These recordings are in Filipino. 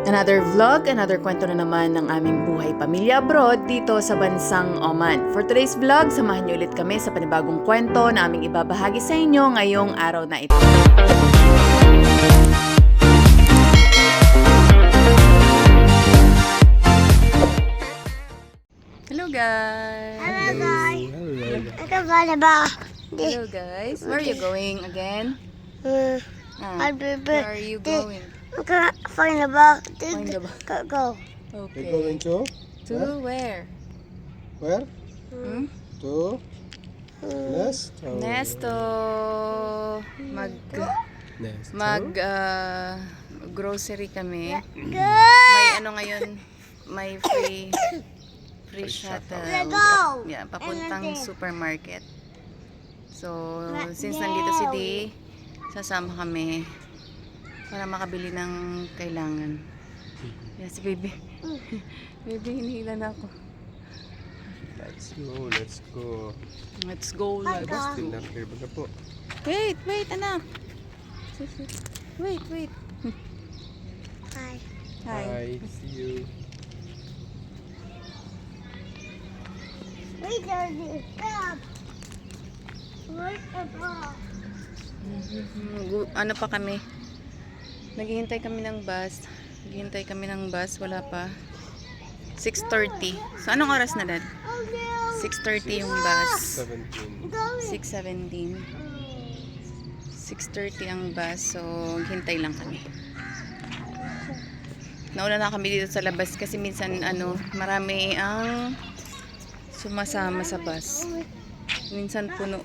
Another vlog, another kwento na naman ng aming buhay pamilya abroad dito sa bansang Oman. For today's vlog, samahan niyo ulit kami sa panibagong kwento na aming ibabahagi sa inyo ngayong araw na ito. Hello guys! Hello guys. Hello guys! Where are you going again? Where are you going? Find the ball. Find the ball. Go. We're Okay. going to? To where? Where? Hmm? To? Nest? Nesto. Nest. Grocery kami. Go. May ano ngayon, may free shuttle. Go. Yeah, papuntang supermarket. So, since nandito si D, sasama kami para makabili ng kailangan. Yeah, si baby. Baby, hinihila na ako. Let's go, let's go. Let's go. Let's go. Tinakir baga po. Wait, anak. Wait. Hi. Hi. See you. Wait, stop. Where's the ball? Ano pa kami? Naghihintay kami ng bus. Wala pa. 6:30. So, anong oras na, Dad? Oh no. 6:30 yung bus. 17. 6:17. 6:30 ang bus. So, hintay lang kami. Nauna na kami dito sa labas kasi minsan, marami ang sumasama sa bus. Minsan puno.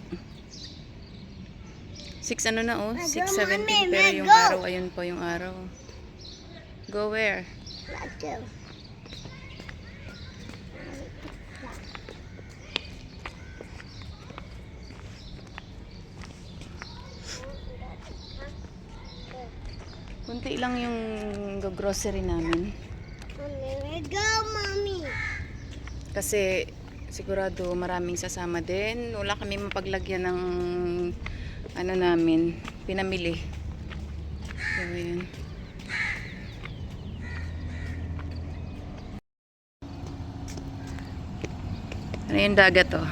6:17 pero yung araw, ayun po yung araw. Go where? Let's go. Kunti lang yung grocery namin. Let's go, mommy. Kasi sigurado maraming sasama din. Wala kami mapaglagyan ng namin, pinamili. So, yun. Ano yung dagat oh?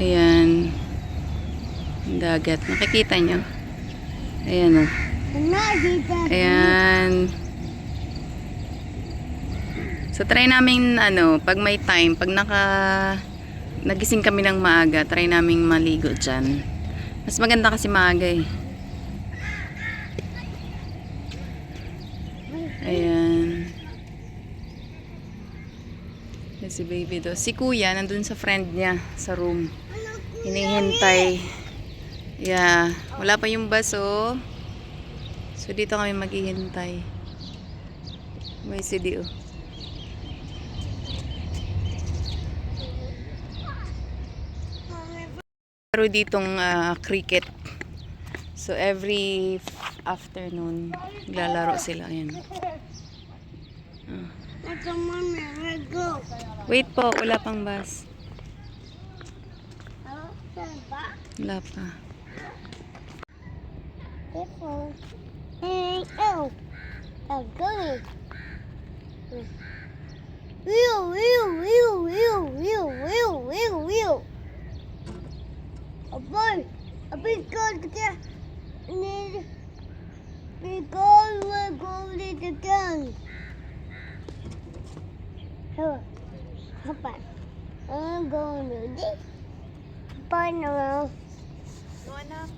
Ayan. Yung dagat. Nakikita nyo? Ayan oh. Ayan. So try namin pag may time, pag nagising kami ng maaga, try naming maligo dyan. Mas maganda kasi maaga eh. Ayan. Yan si baby do. Si kuya nandun sa friend niya sa room. Hinihintay. Yeah. Wala pa yung bus oh. So dito kami maghihintay. May CD oh. Pero ditong cricket. So every afternoon naglalaro sila. Ayan. Let's go, mommy. Let's go. Wait po, wala pang bus. Wala pa. Careful. Hey, oh. I'm going. Wheel. A boy. A big girl to get. We're going to gun. Hop on. I'm going to this. Burn around. No anak.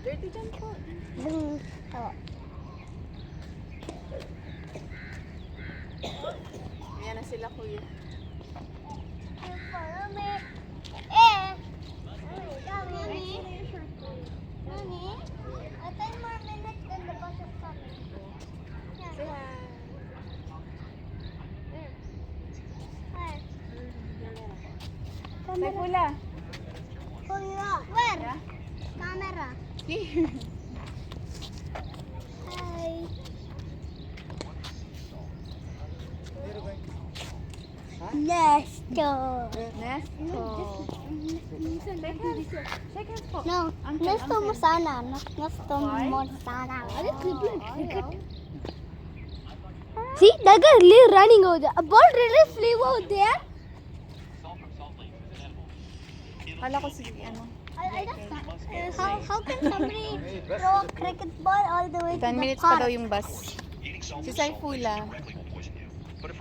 Dirty dyan po. Oh. Ayan na sila kuya. Follow me. Mommy. 10 more minutes and the bus is coming. Say hi. Hi. Say pula. Kuya. Where? Camera. Hi. Nesto. Nesto. Shake hands po. No, nesto mo sana. Nesto mo sana. See, that guy really running over there. A ball really flew over there. Kala ko si ano. How can somebody throw a cricket ball all the way to 10 the minutes pa park? daw yung bus. Si Saifula. Wait.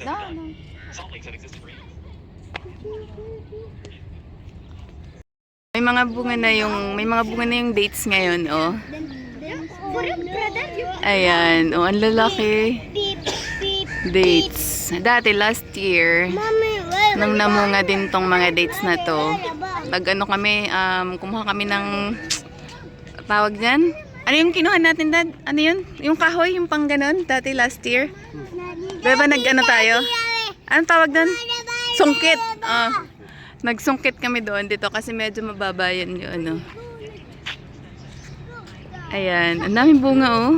No, no. May mga bunga na yung dates ngayon, oh. For your brother, you Ayan, oh, ang lalaki. beep, beep. Dates. Dati, last year, Mommy, wait. nung namunga din tong mga dates na to, nag-ano kami, kumuha kami ng, tawag dyan? Ano yung kinuha natin, Dad? Ano yun? Yung kahoy, yung pang ganon, dati last year. Diba nag-ano tayo? Anong tawag doon? Sungkit. Nagsungkit kami doon dito kasi medyo mababa yun yung ano. Ayan, ang daming bunga oh.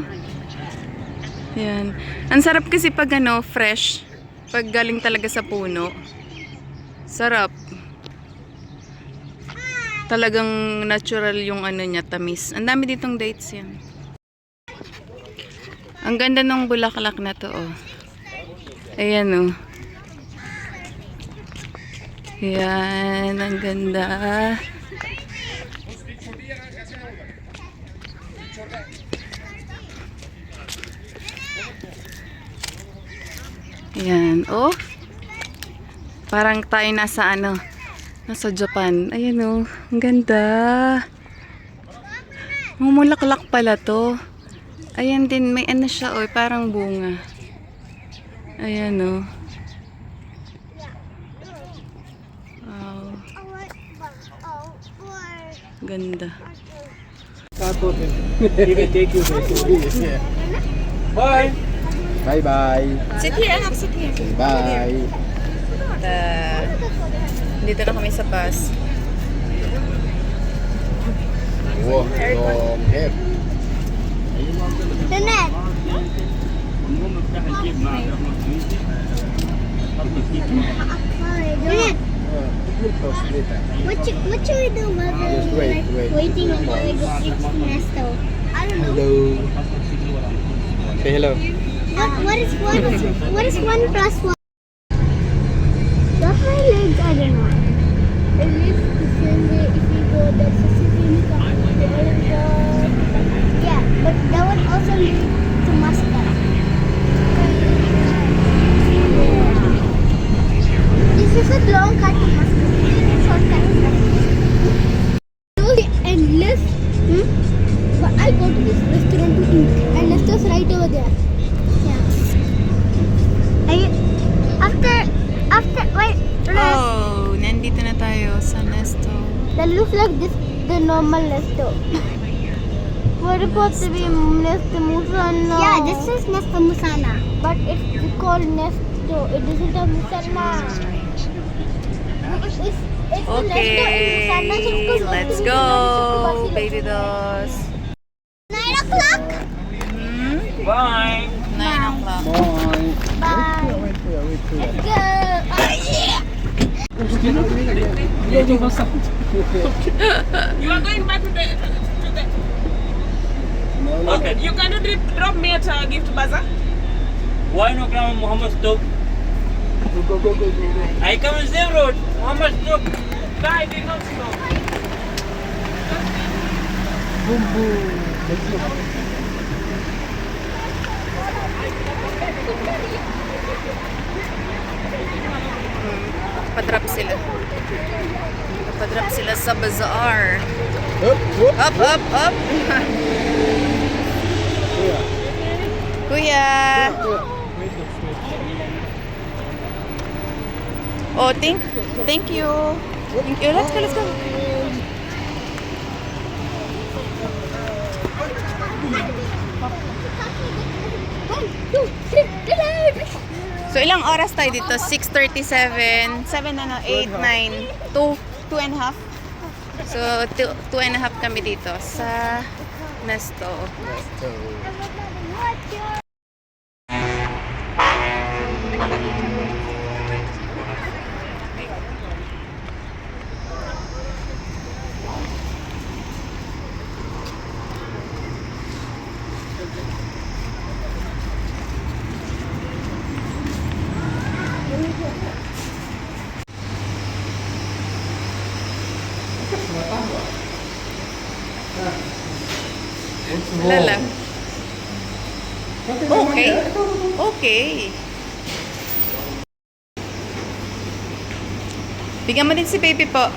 Ayan. Ang sarap kasi pag ano, fresh. Pag galing talaga sa puno. Sarap. Talagang natural yung ano niya, tamis. Ang dami ditong dates yan. Ang ganda ng bulaklak na to oh. Ayan oh. Ayan, ang ganda. Ayan, oh. Parang tayo nasa ano, nasa Japan. Ayan oh, ang ganda. Mumulaklak pala to. Ayan din, may ano siya oh, parang bunga. Ayan oh. Wow, ganda. He will take you there. Bye. Bye bye. Sit here, anak, sit here. Bye. Dito na kami sa bus. Wow, long hair. Jeanette, Jeanette, what should we do while Just we're wait, wait. waiting until we go to Nesto? I don't know. Hello. Say hello. What is 1 plus 1? What my legs? I don't know. It is the same way if you go there's a city yeah, but that would also lead to Muscat. This is a long cut to Muscat. This is a shortcut to Muscat. Endless. But I'll go to this restaurant to eat. And Nesto's right over there. Yeah. Wait. Oh, nandito na tayo sa Nesto. That looks like this, the normal Nesto. What about the Nesto Musana? Yeah, this is Nesto Musana. But it's called Nesto. It isn't a Musana. It's Okay, let's go, baby dolls. 9 o'clock? Bye. 9 o'clock. Bye. Bye. Wait for you. Let's go. Oh, yeah. You are going back to the okay. You cannot drop me at Gift Bazaar. Why no come Muhammad stop? Go. I come in same road. Muhammad stop. No, I did not stop. Boom boom. Let's go. Padrap sila. Padrap sila sa bazaar. Up. Up. Kuya. Oh, thank you. Thank you. Let's go. So, ilang oras tayo dito? 6:37. 7 ano? 8, 9. 2 and a half. So, 2 and a half kami dito sa Nesto. What's Wala wrong? lang. Nothing wrong Okay. here. Okay. Bigyan mo din si baby po.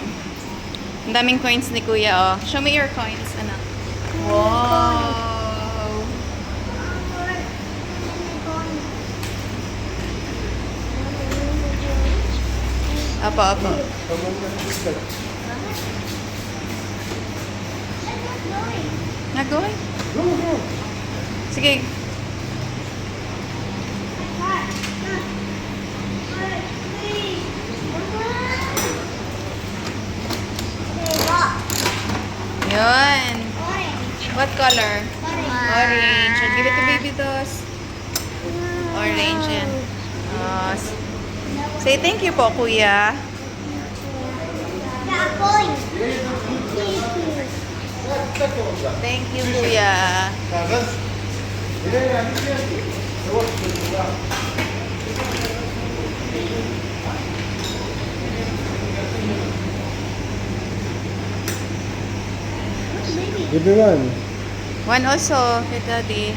Ang daming coins ni kuya, oh. Show me your coins, anak. Wow. Apo, apo. Nagoy? Go, go. Sige. Yun. What color? Orange. And give it to baby Dos. Orange yan. Say thank you po, kuya. Thank you, kuya. Give me one. One also, kay daddy.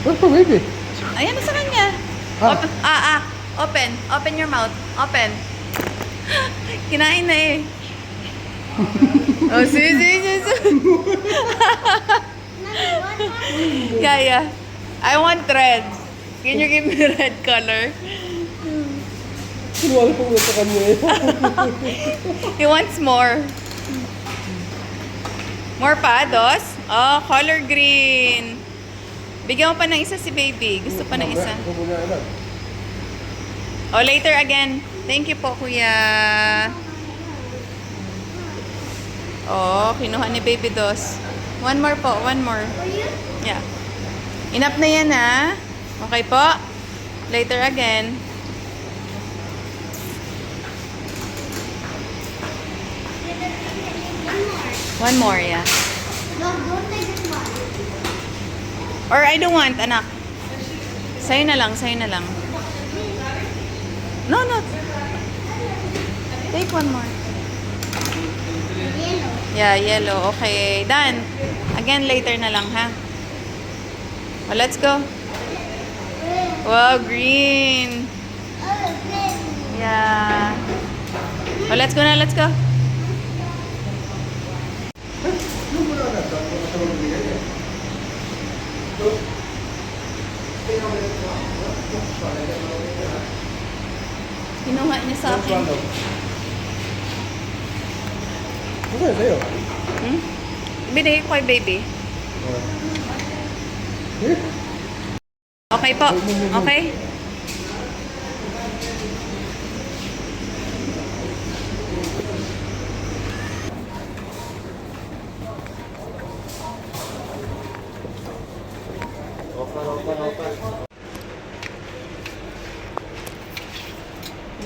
Where's my baby? Ayan na sa kanya. Ah. Open. Open your mouth. Open. Kinain na eh. Oh, si. Kaya. I want red. Can you give me red color? Kinuha ko muna sa kanya eh. He wants more. More pa, Dos? Oh, color green. Bigyan mo pa ng isa si baby. Gusto pa ng isa. Ako muna, anak. Oh, later again. Thank you po, kuya. Oh, kinuha ni baby Dos. One more po, one more. Yeah. Enough na yan, ha? Okay po? Later again. One more, yeah. Or I don't want, anak. Sa'yo na lang, sa'yo na lang. No. Take one more. Yeah, yellow. Okay, done. Again, later na lang, ha? Oh, let's go. Wow, green. Yeah. Oh, let's go na, let's go. Kinuha niya sa akin. Okay, sa'yo. Hmm? Binigay ko kay baby. Here? Okay po. Okay?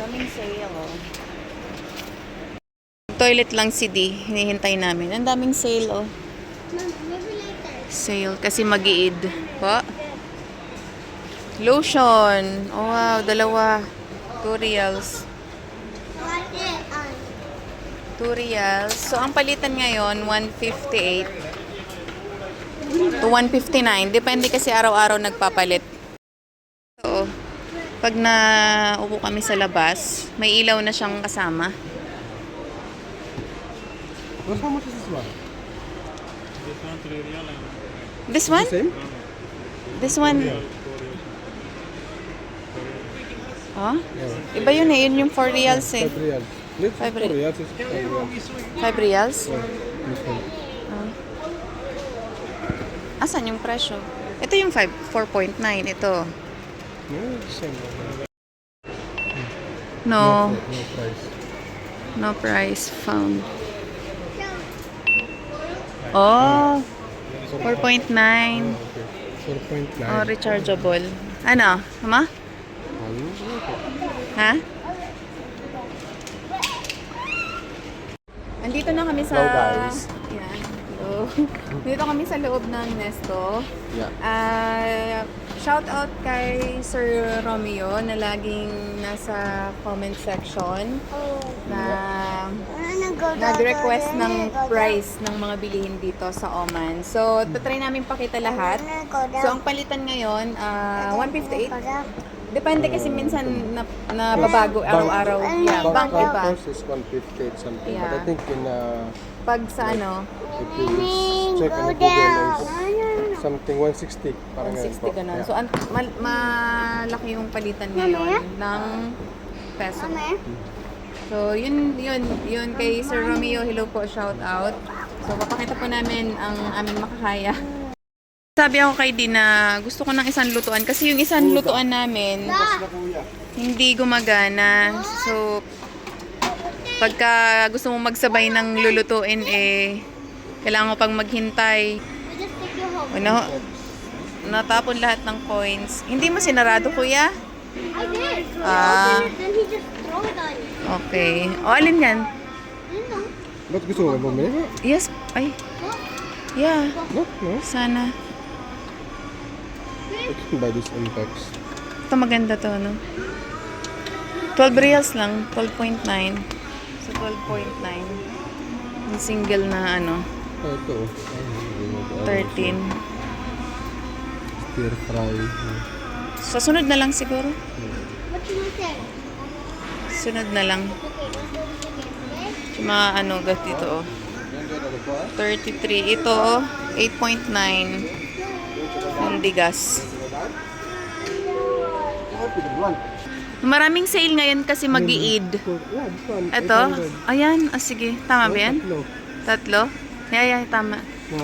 Daming sale, oh. Toilet lang si D. Hinihintay namin. Ang daming sale, oh. Sale kasi mag-iid. Po? Lotion. Oh, wow. Dalawa. 2 reals. 2 reals. So, ang palitan ngayon, 158 to 159. Depende kasi araw-araw nagpapalit. So, pag naupo kami sa labas, may ilaw na siyang kasama. How much is this one? This one? Same? This one? Oh? Yeah. Iba yun eh. Yun yung 4 reals eh. 5 reals. Let's 5 4 reals. It's 5 reals. 5 reals? Yeah, this one. Asan yung presyo? Ito yung 4.9. Ito. Yeah, same. No. No price. No price found. Oh. 4.9. Okay. 4.9. Oh, rechargeable. Ano? Mama? Ha? Andito na kami sa... Hello, guys. Yan. Hello. Dito kami sa loob ng Nesto. Yeah. Shout out kay Sir Romeo na laging nasa comment section na nag-request ng price ng mga bilihin dito sa Oman. So, tatry namin pakita lahat. So, ang palitan ngayon, 158. Depende kasi minsan na babago araw-araw. Yeah, bank iba. course is 158 something. But I Yeah. think in Pag sa ano, if you check on Google is something 160. Parang ganun 160 po. ganun. Yeah. So, malaki yung palitan ngayon ng peso. So, yun kay Sir Romeo. Hello po, shout out. So, papakita po namin ang aming makakaya. Sabi ako kay Di na gusto ko ng isang lutuan kasi yung isang lutuan namin hindi gumagana. So, pagka gusto mo magsabay ng lulutuin kailangan mo pang maghintay. Just take you home. Ano? Natapon lahat ng coins. Hindi mo sinarado, kuya? I did. Ah. Then he just throw it on you. Okay. O, alin yan? Ba't gusto mo bumili? Yes. Ay. Yeah. No, no. Sana. I can buy this in packs. Ito maganda to, no? 12 reals lang. 12.9. So, 12.9. Yung single na, ano, Oh, ito. 13. Stir fry. Sa sunod na lang siguro. What do you say? Sunod na lang. Okay, let's do this again, okay? Yung mga ano, gas dito, oh. 33. Ito, oh. 8.9. Hindi gas. Maraming sale ngayon kasi mag-i-Eid. Ito? Ayan. Ah, sige. Tama ba yan? Tatlo? Yeah, tama.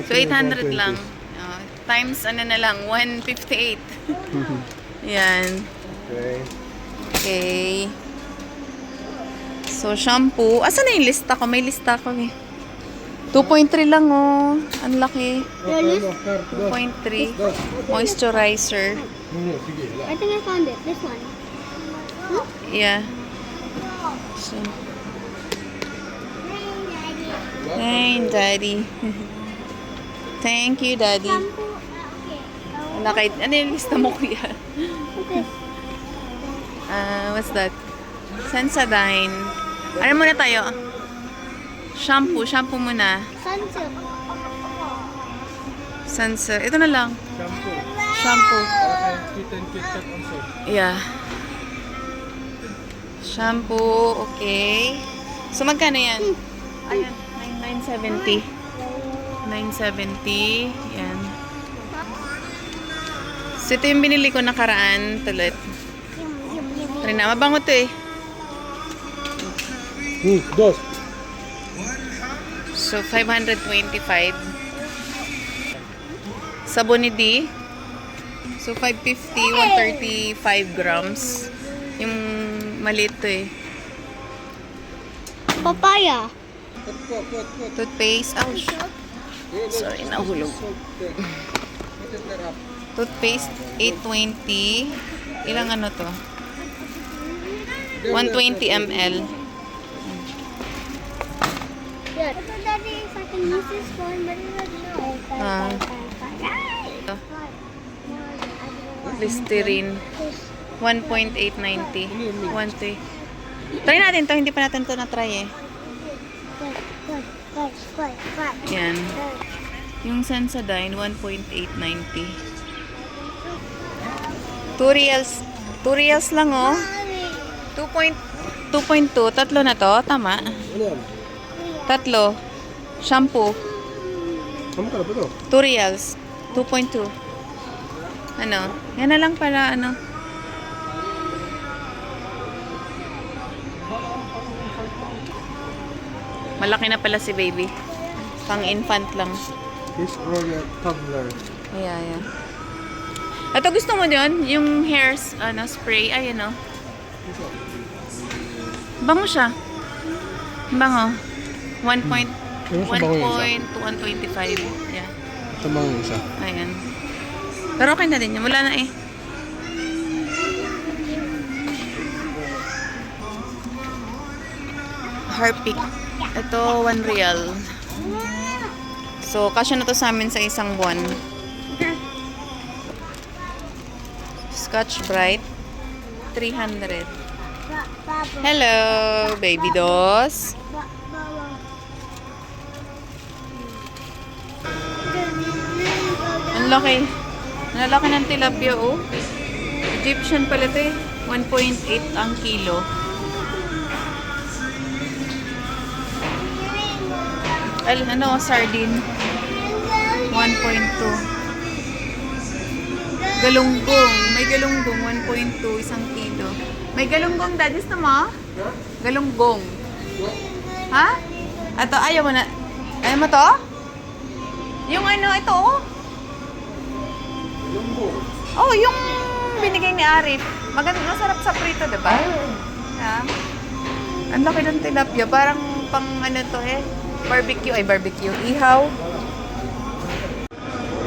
So, 800 lang. Oh, times, ano na lang, 158. Yan. Okay. Okay. So, shampoo. Asan na yung lista ko? May lista ko eh. 2.3 lang oh. Ang laki. 2.3. Moisturizer. I think I found it. This one. Yeah. So, hey, Daddy. Thank you, Daddy. Okay. Ano yung lista mo, kuya? Okay. What's that? Sensodyne. Ano muna tayo? Shampoo. Shampoo muna. Sunsilk. Sunsilk. Ito na lang. Shampoo. Yeah. Shampoo. Okay. So, magkano yan? Ayan. 970. 970. Yan. So, ito yung binili ko nakaraan. Tulit. Try na. Mabango to eh. Dos. So, 525. Sabon ni D. So, 550, 135 grams. Yung maliit to eh. Papaya. Toothpaste. Ouch. Sorry, nahulog. Toothpaste, 820. Ilang ano to? 120 ml. Yeah. Ito, Daddy, if I can use this phone, but it was no. Listerine. 1.890. 1 Try natin to. Hindi pa natin to na-try eh. Yan. Yung Sensodyne, 1.890. 2 reals. 2 reals lang oh. 2.2. Tatlo na to. Tama. Ano yan? Tatlo. Shampoo. Ano ka na ba ito? 2 reals. 2.2. Ano? Yan na lang para ano. Malaki na pala si baby. Pang infant lang. This Royal Toddler. Yeah. Ito gusto mo din? Yung hairs, spray. Ayan o. Bango siya. Bango. 1 to 125. Yeah. Ito mga yung isa. Ayan. Pero okay na din yun. Wala na eh. Harpic. Ito, 1 real. So, kasya na to sa amin sa isang buwan. Scotch Brite. 300. Hello, baby dos. Ang laki. Ang laki ng tilapia, oh. Egyptian pala ito eh. 1.8 ang kilo. Sardine. 1.2. Galunggong. May galunggong. 1.2. Isang kilo. May galunggong, Dad. Gusto mo? Galunggong. Ha? Ito, ayaw mo na. Ayaw mo to? Yung ano, ito, oh. Oh, yung binigay ni Arif. Masarap sa prito, diba? Ha? Ang laki ng tilapia. Parang pang ano to eh. Barbecue. Ihaw.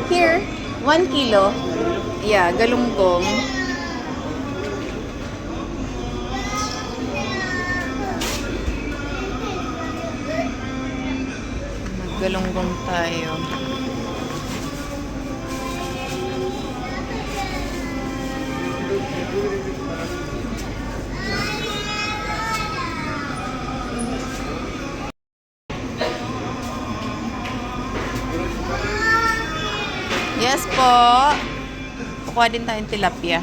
Here, 1 kilo. Yeah, galunggong. Maggalunggong tayo. Yes po. Kukuha din tayong tilapia.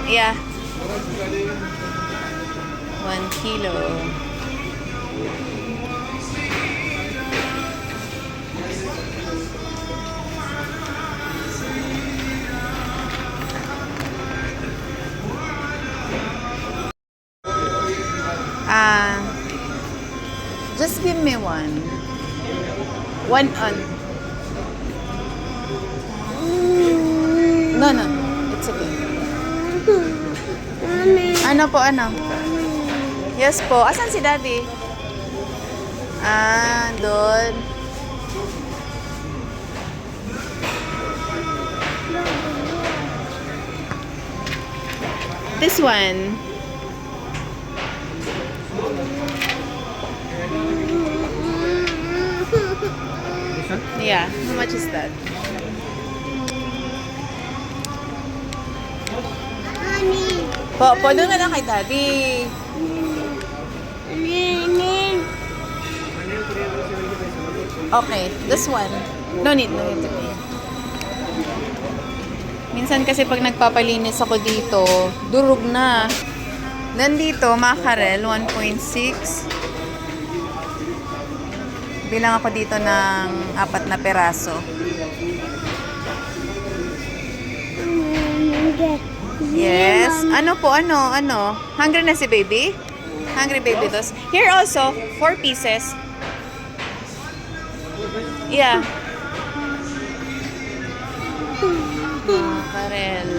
Yeah. 1 kilo. Just give me one. One on. No. It's okay. Ano po, ano? Yes po. Asan si Daddy? Doon. This one. Yeah, how much is that? Po, doon na lang kay Daddy. Okay, this one. No need to pay. Minsan kasi pag nagpapalinis ako dito, durog na. Nandito, mackerel, 1.6. Bilang ako dito ng 4 na peraso. Yes. Ano po? Ano? Hungry na si baby? Hungry baby dos. Here also, 4 pieces. Yeah. Mackerel.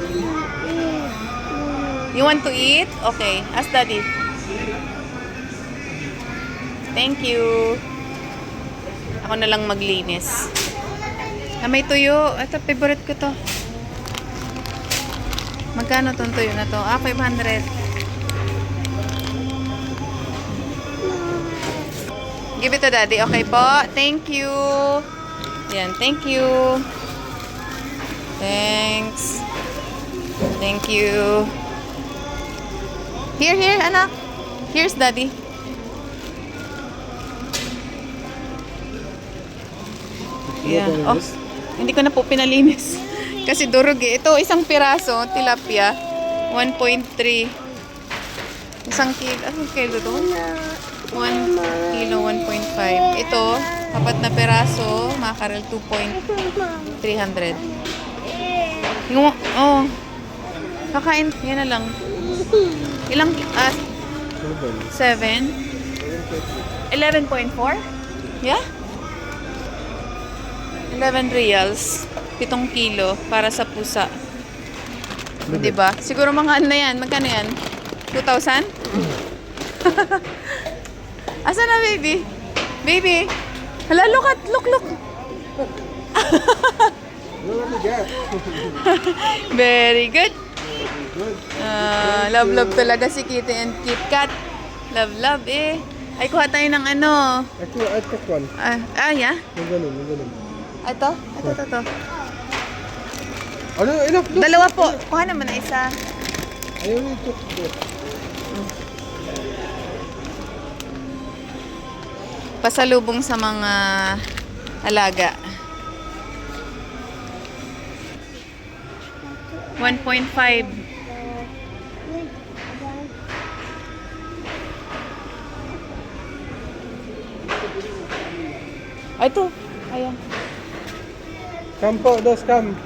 You want to eat? Okay. Ask Daddy. Thank you. Ako na lang maglinis. May tuyo. Ito, favorite ko to. Magkano tong tuyo na to? 500. Give it to Daddy. Okay po. Thank you. Yan, thank you. Thanks. Thank you. Here, anak. Here's Daddy. Yeah. Oh, hindi ko na po pinalinis. Kasi durog eh. Ito, isang piraso, tilapia. 1.3. Isang kilo. Anong kilo to? 1 kilo, 1.5. Ito, 4 na piraso, mackerel, 2.300. Oh. Kakain, yan na lang. Ilang, 7? 11.4? Yeah? 11 reals, 7 kilo para sa pusa. Diba? Siguro mga ano na yan. Magkano yan? 2,000? Asa na, baby? Baby? Hala, look. Very good. Love talaga si Kitty and Kit Kat. Love eh. Ay, kuha tayo ng ano. I took one. Yeah? Yung ganun. Ito. Ano, enough. Dalawa po. Kuha naman na isa. I only took this. Pasalubong sa mga alaga. 1.5. Ay, ito. Ayan. Come po, dos, come.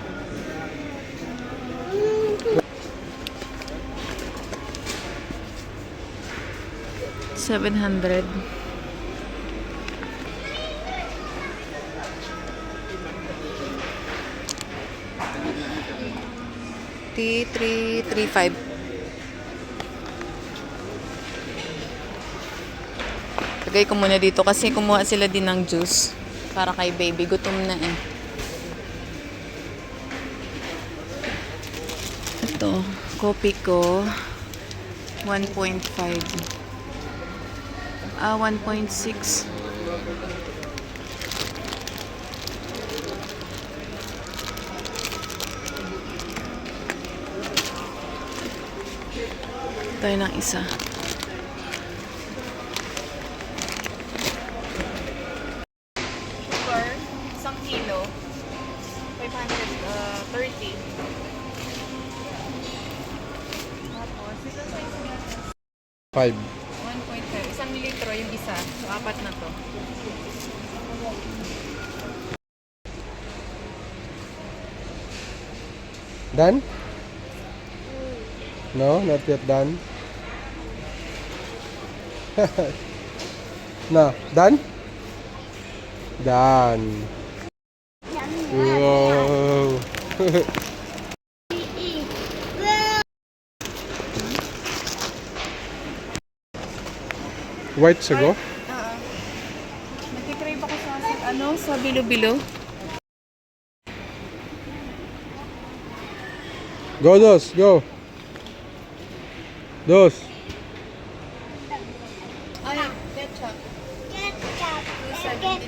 $700. T335. Lagay ko muna dito kasi kumuha sila din ng juice para kay baby. Gutom na eh. Ito, kopi ko 1.5. 1.6. Tayo ng isa. Sugar, isang kilo. 530. Tapos, isang size niya. 5. 1.5. Isang litro yung isa. So, apat na to. Done? No, not yet done. No, done? Done. Wow. White sago? Nagkikrave ako sa bilo-bilo. Go, Dos, go. Dos. Ay, ketchup. 275.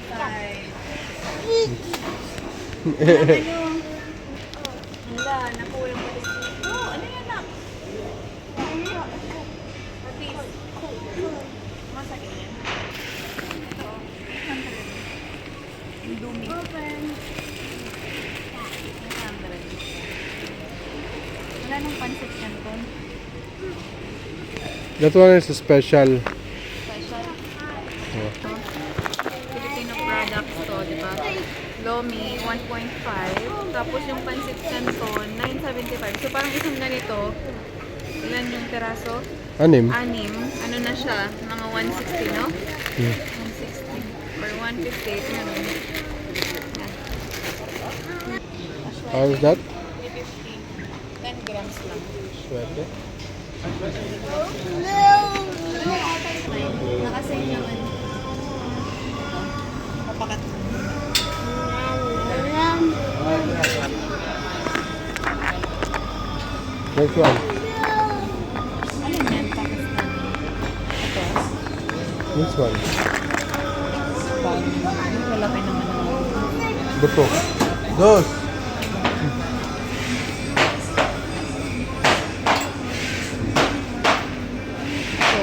Wala, nakulang pa rin. Oh, ano yan na? Patis. Masakit yan. Ito, 100. Indomie. 100. Wala nang pancit canton. That one is special. Special. Oh. Filipino products to, di ba? Lomi, 1.5. Tapos yung pancit canton, 9.75. So parang isang ganito, ilan yung teraso? 6. 6. Ano na siya? Mga 160, no? 160. Or 150. Ito na nun. How is that? 350. 10 grams lang. Swerte. Nakasave naman. Papakat. Next one. Alin yan? Pakistan. Ito. This one. Malaki naman. Buto. Dos. Ito.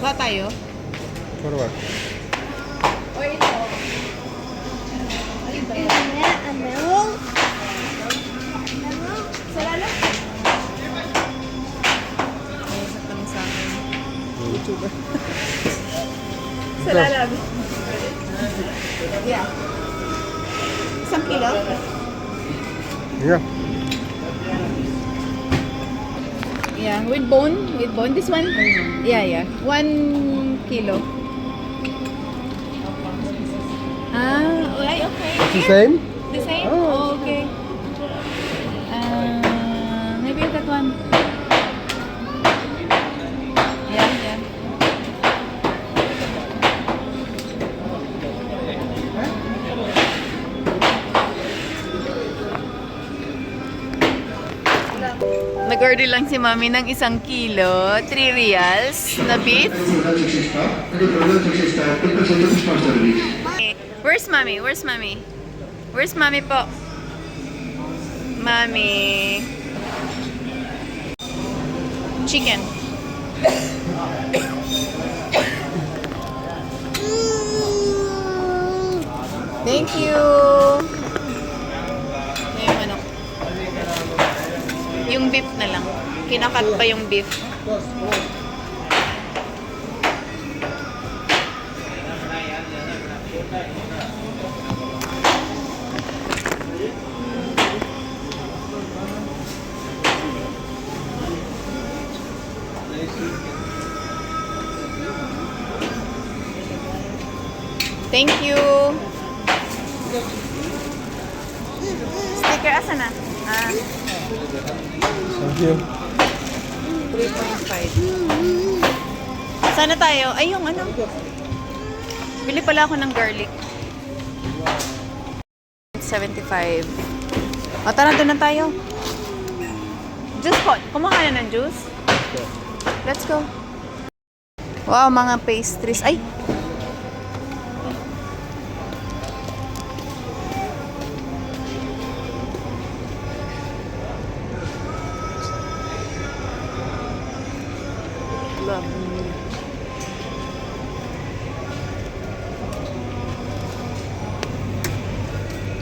Ba tayo? For what? Or ito. Alin ba yan? Sa lalo? Ay, sa kami sa akin. YouTuber. Sa lalag. Yeah. Isang kilo? Yeah. Yeah, with bone. With bone. This one? Yeah, yeah. 1 kilo. Okay, okay. It's the same? The same? Oh. Oh, okay. Maybe that one. Yeah, yeah. Nag-order lang si Mami ng 1 kilo, 3 reals na beef. Where's Mami? Where's Mami? Where's Mami po? Mami. Chicken. Thank you. Yung ano. Yung beef na lang. Kinakat pa yung beef. Thank you. Sticker, asa na? Ah, Thank you. 3.5. Sana tayo. Ay, yung ano. Bili pala ako ng garlic. 75. O, tara, doon na tayo. Juice po. Kumuha na ng juice? Let's go. Wow, mga pastries. Ay! Love me.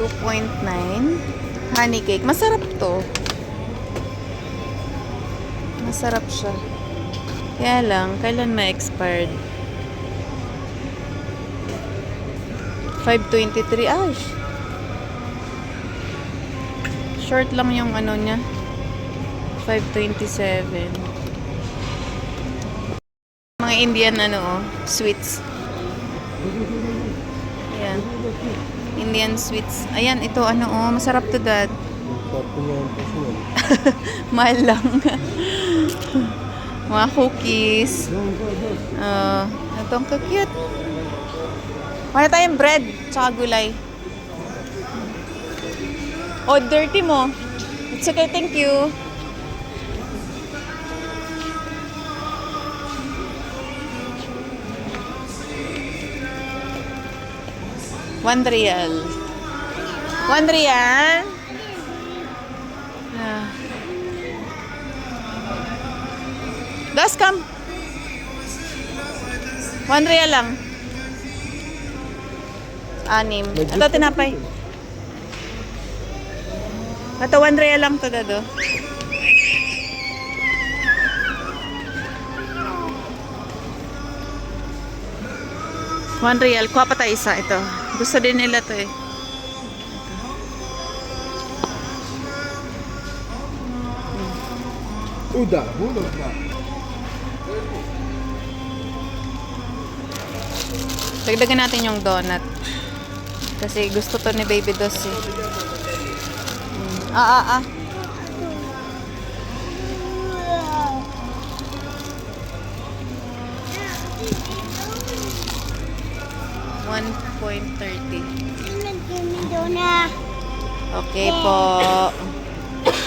$2.9 honey cake. Masarap to. Masarap siya. Kaya lang, kailan ma-expired? 5.23. Ay! Short lang yung ano niya. 5.27. Mga Indian sweets. Ayan. Indian sweets. Ayan, ito masarap to, Dad. Mahal lang. Mga cookies. Ito ang cute. Wala tayong bread, tsaka gulay. Oh, dirty mo. It's okay, thank you. $1. $1. Das, come. $1 lang. 6. Ito, tinapay. Ito, $1 lang to, Dado. $1. Kuha pa tayo isa. Ito. Gusto din nila to eh. Uda, uda. Dagdagan natin yung donut. Kasi gusto to ni Baby Dos eh. Ah. 1.30. Okay po.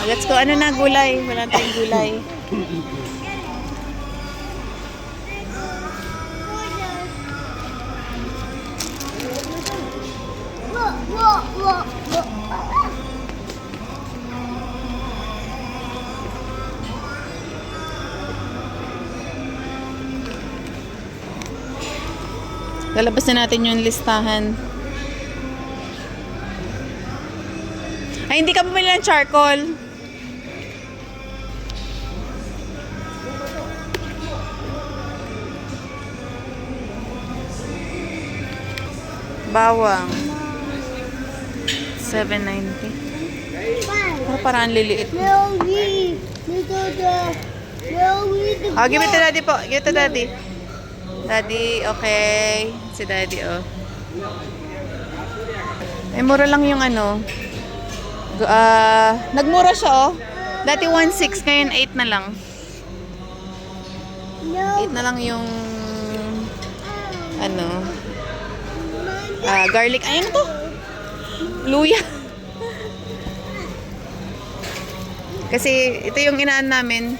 Let's go. Ano na gulay? Wala tayong gulay. Lalabas na natin yung listahan. Ay, hindi ka bumili ng charcoal. Bawang. $7.90. Parang liliit. Oh, give it to Daddy po. Give it to Daddy. Daddy, okay. Si Daddy, oh. Ay, mura lang yung nagmura siya, oh. Dati 1.6, ngayon 8 na lang. 8 na lang yung garlic. Ayun to. Luya. Kasi ito yung inaan namin.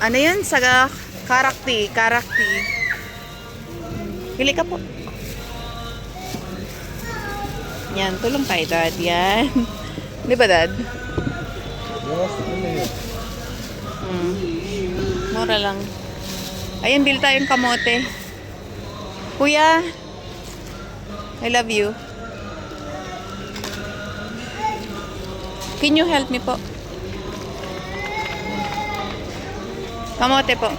Ano yan? Sa karakti. Pili ka po. Yan, tulong tayo, Dad. Yan. Di ba, Dad? Yes, ano yun? Mura lang. Ayun, bil tayong kamote. Kuya, I love you. Can you help me po? Kamote po.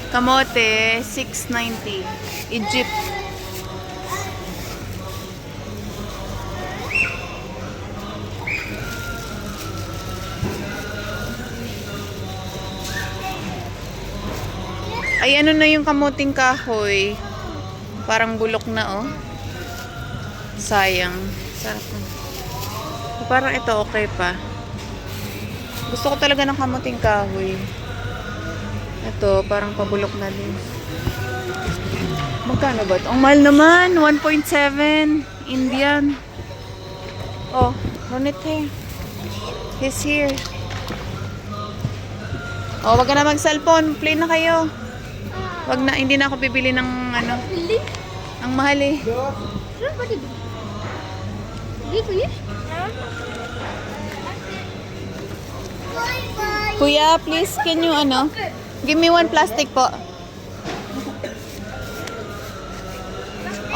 Kamote, 690. Egypt. Ay, ano na yung kamuting kahoy? Parang bulok na, oh. Sayang. Sarap na. Parang ito okay pa. Gusto ko talaga ng kamuting kahoy. Ito, parang pabulok na din. Magkano ba ito? Ang mahal naman. 1.7. Indian. Oh, Ronit here. He's here. Oh, wag ka na mag-cellphone. Play na kayo. Wag na, hindi na ako bibili ng ano. Ang mahal eh. Kuya, please, can you ano? Give me one plastic po.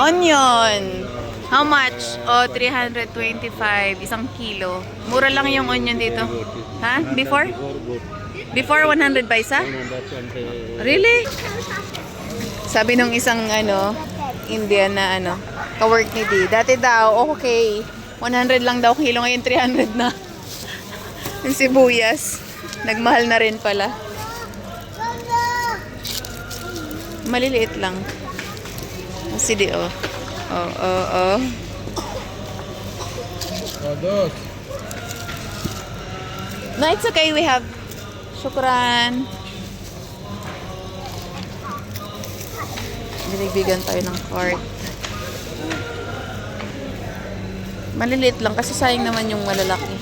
Onion. How much? Oh, 325. Isang kilo. Mura lang yung onion dito. Ha? Before? Before 100 ba isa? Really? Sabi nung isang ano, Indian na ano, ka-work ni Dee. Dati daw, okay. 100 lang daw kilo, ngayon 300 na. Yung sibuyas. Nagmahal na rin pala. Maliliit lang. Kasi di, oh. Oh. Dos. No, it's okay. We have. Shukran. Binibigyan tayo ng cart. Maliliit lang kasi sayang naman yung malalaki.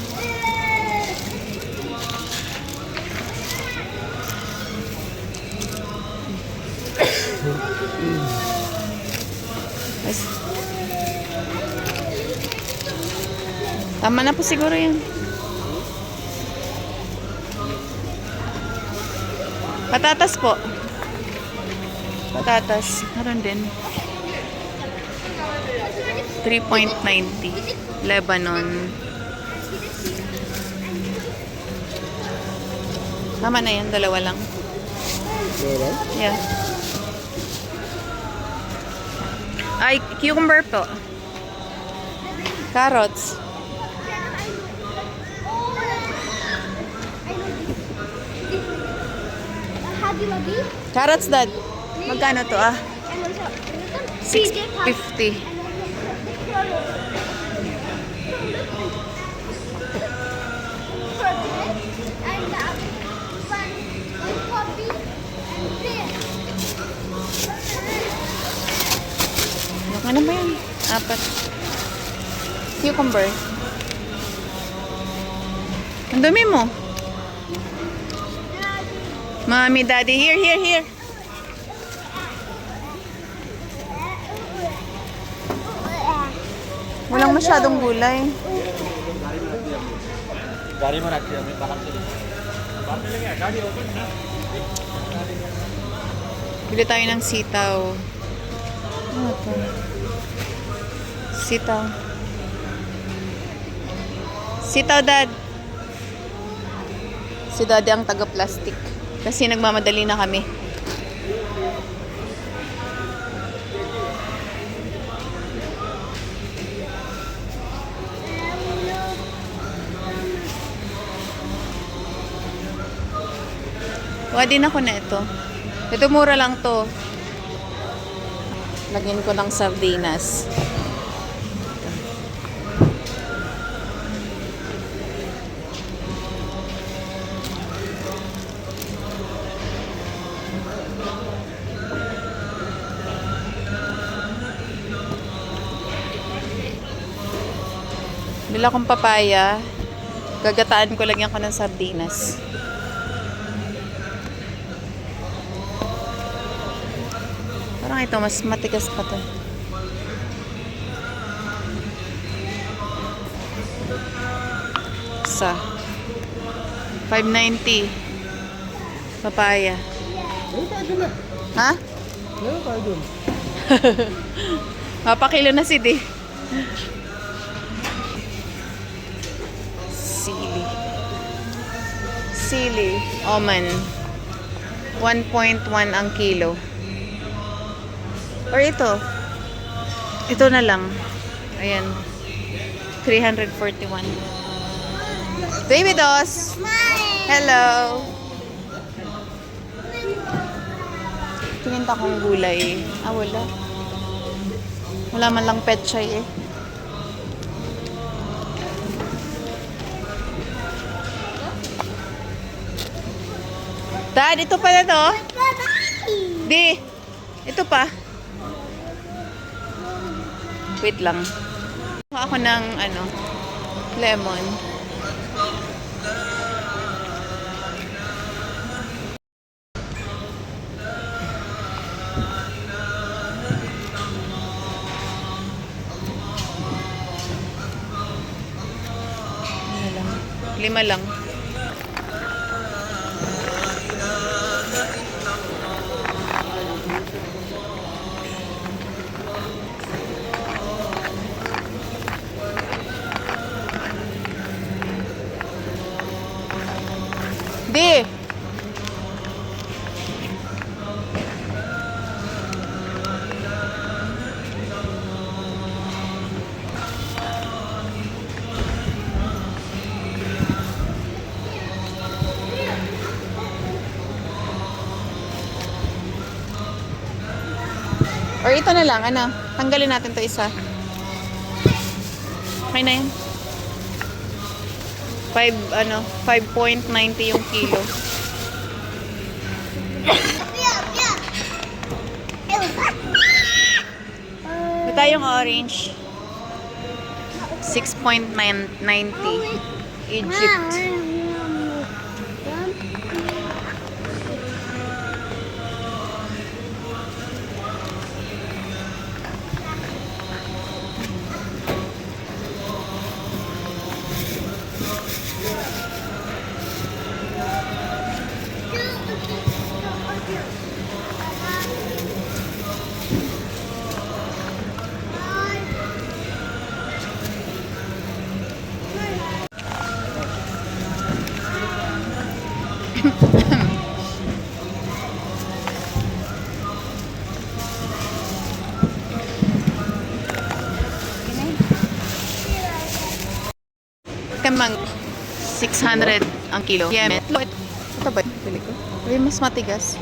Tama na po siguro yan. Patatas po. Patatas. Meron din. 3.90. Lebanon. Tama na yan. Dalawa lang. Yeah. Ay, cucumber po. Carrots. Carrots, Dad. Magkano to, ah? 6.50. Ano ba yan? 4. Cucumber. Ang dami mo. Mommy, Daddy, here. Walang masyadong gulay. गाड़ी में रखिए हमें बाहर से लेंगे गाड़ी ओपन ना Bili tayo ng sitaw. Ano to? Sitaw. Sitaw, Dad. Si Daddy ang taga-plastic. Kasi nagmamadali na kami. Kuha din ako na ito. Ito mura lang to. Lagyan ko ng sardinas. Bila akong papaya. Gagataan ko, lagyan ko ng sardinas. Parang ito, mas matigas pa to. Isa. 590. Papaya. Meron tayo dun ah. Ha? Meron tayo dun. Mapakilo na si D. Sili. Sili. Oman. 1.1 ang kilo. Or ito. Ito na lang. Ayan. 341. Baby Dos. Hello. Tingin ta kong gulay. Ah, wala. Wala man lang petchay eh. Dad, ito pala to. Di. Ito pa. Wait lang. Kuha ako ng ano, lemon. Ano lang? 5 lang. Di. Or ito na lang, ano? Tanggalin natin to isa. Okay na yan. 5.90 yung kilo. Ito tayong orange. 6.90 Egypt. Kamang 600 ang kilo. Yemen. Ito ba? Pili ko. Ay, mas matigas.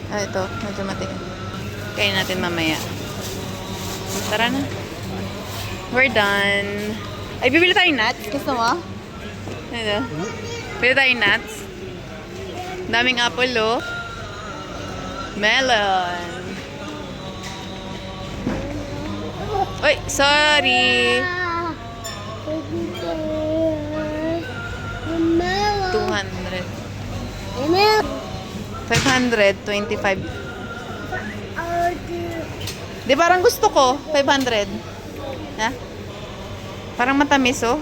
Ah, ito. Medyo matigas. Kain natin mamaya. Tara na. We're done. Ay, bibili tayong nuts. Gusto mo? Ano? Bibili tayong nuts. Daming apple, oh. Melon. Uy, sorry. 200. 525. Di parang gusto ko, 500. Ha? Parang matamis, oh.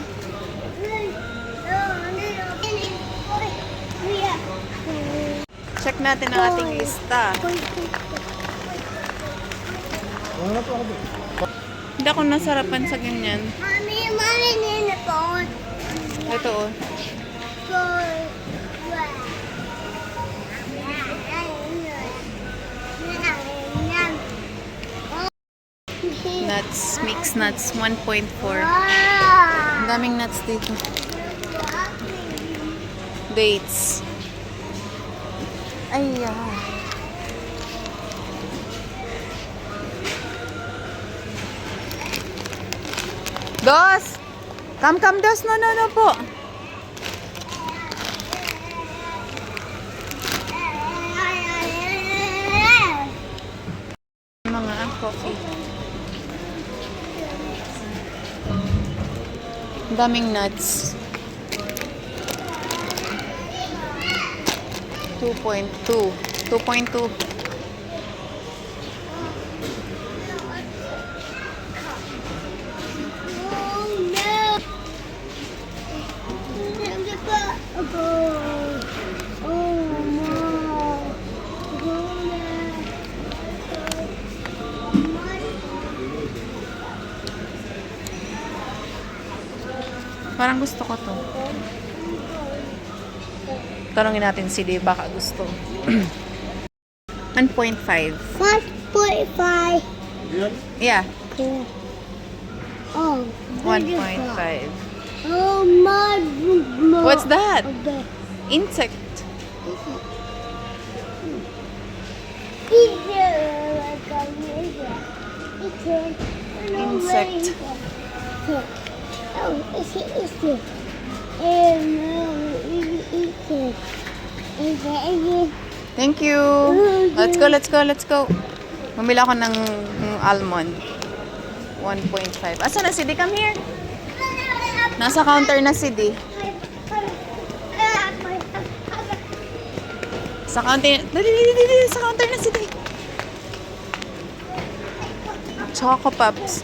Check natin ang ating lista. Wala po ako dun. Hindi ako nasarapan sa ganyan. Mommy, need a phone. Ito, oh. Nuts, mixed nuts, 1.4. Ang daming nuts dito. Dates. Ay, Dos! Come, Dos. No po. Mga coffee. Ang daming nuts. 2.2. 2.2. Oh no! Parang gusto ko to. Tanungin natin si Dave, baka gusto. 1.5. 1.5. Yeah, Oh, 1.5. Oh, my. What's that? Okay. Insect. Insect. Oh, it's it. Thank you. Let's go. Mamili ako ng almond. 1.5. Asa na si D? Come here. Nasa counter na si D. Sa counter. Dali. Sa counter na si D. Choco Pops.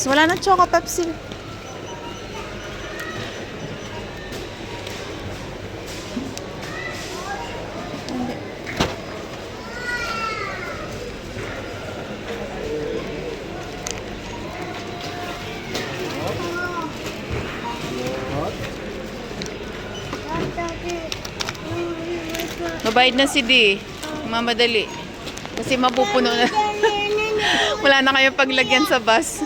Wala na Choco Pops eh. Mabayad na si D. Mamadali. Kasi mapupuno na. Wala na kayong paglagyan sa bus.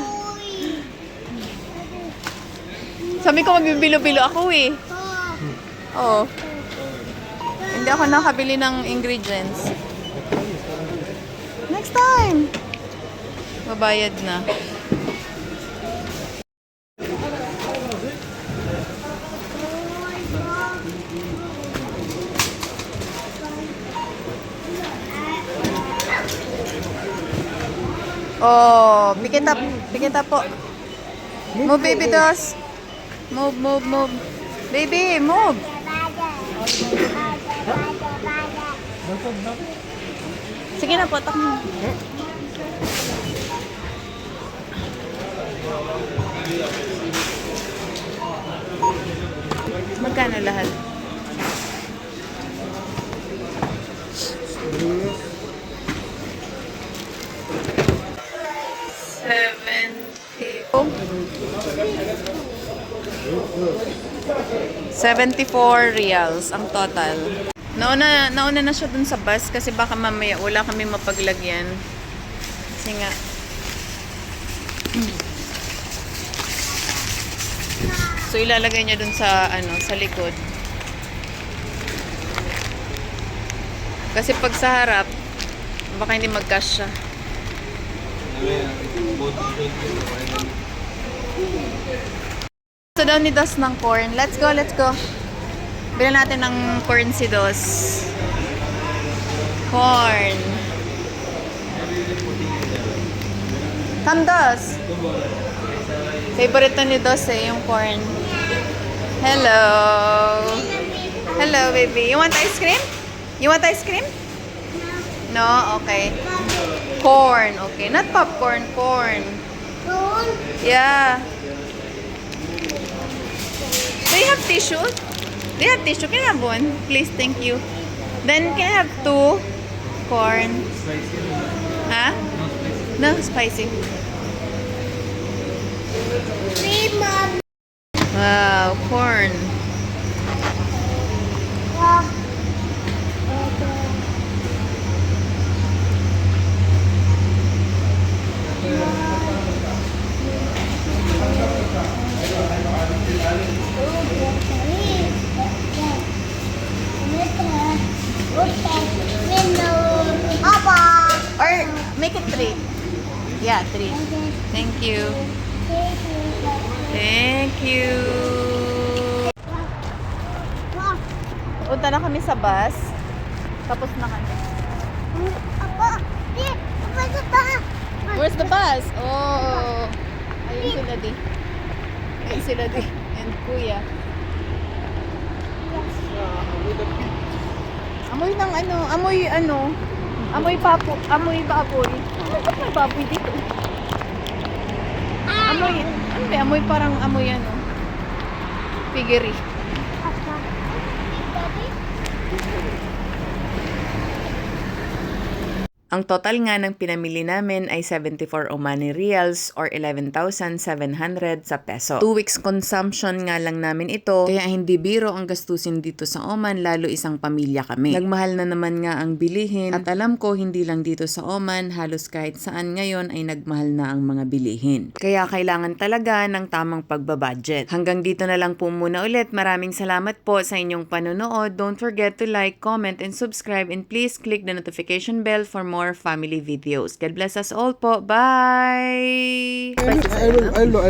Sabi ko magbibilo-bilo ako eh. Oo. Hindi ako nakabili ng ingredients. Next time. Mabayad na. Oh, pick it up po. Move, baby dolls. Move. Baby, move. Sige na po, takbo. Magkano lahat? $74 ang total. Nauna na siya dun sa bus kasi baka mamaya wala kami mapaglagyan. Kasi nga so ilalagay niya dun sa sa likod. Kasi pag sa harap baka hindi magkasya. So daw ni Dos ng corn. Let's go. Bilan natin ng corn si Dos. Corn. Come, Dos. Favorite ni Dos yung corn. Hello, baby. You want ice cream? No? Okay. Corn. Okay. Not popcorn. Corn. Yeah. Do you have tissue? Can I have one? Please, thank you. Then, can I have 2 corn? Huh? No, spicy. Wow, corn. Or make it 3. Yeah, 3. Thank you. Punta na kami sa bus. Tapos na kami. Where's the bus? Oh. Ayun sila di. And kuya. Amoy baboy. Ba't may baboy dito? Amoy parang piggery. Ang total nga ng pinamili namin ay 74 Omani Reals or 11,700 sa peso. 2 weeks consumption nga lang namin ito, kaya hindi biro ang gastusin dito sa Oman, lalo isang pamilya kami. Nagmahal na naman nga ang bilihin at alam ko hindi lang dito sa Oman, halos kahit saan ngayon ay nagmahal na ang mga bilihin. Kaya kailangan talaga ng tamang pagbabudget. Hanggang dito na lang po muna ulit. Maraming salamat po sa inyong panonood. Don't forget to like, comment, and subscribe, and please click the notification bell for more family videos. God bless us all po. Bye! I'll go. I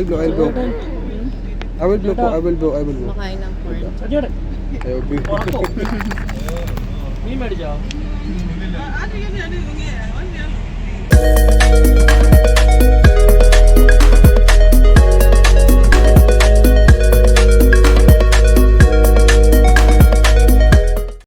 will go. Makain ng corn. I will be. Ah, ada yang ni.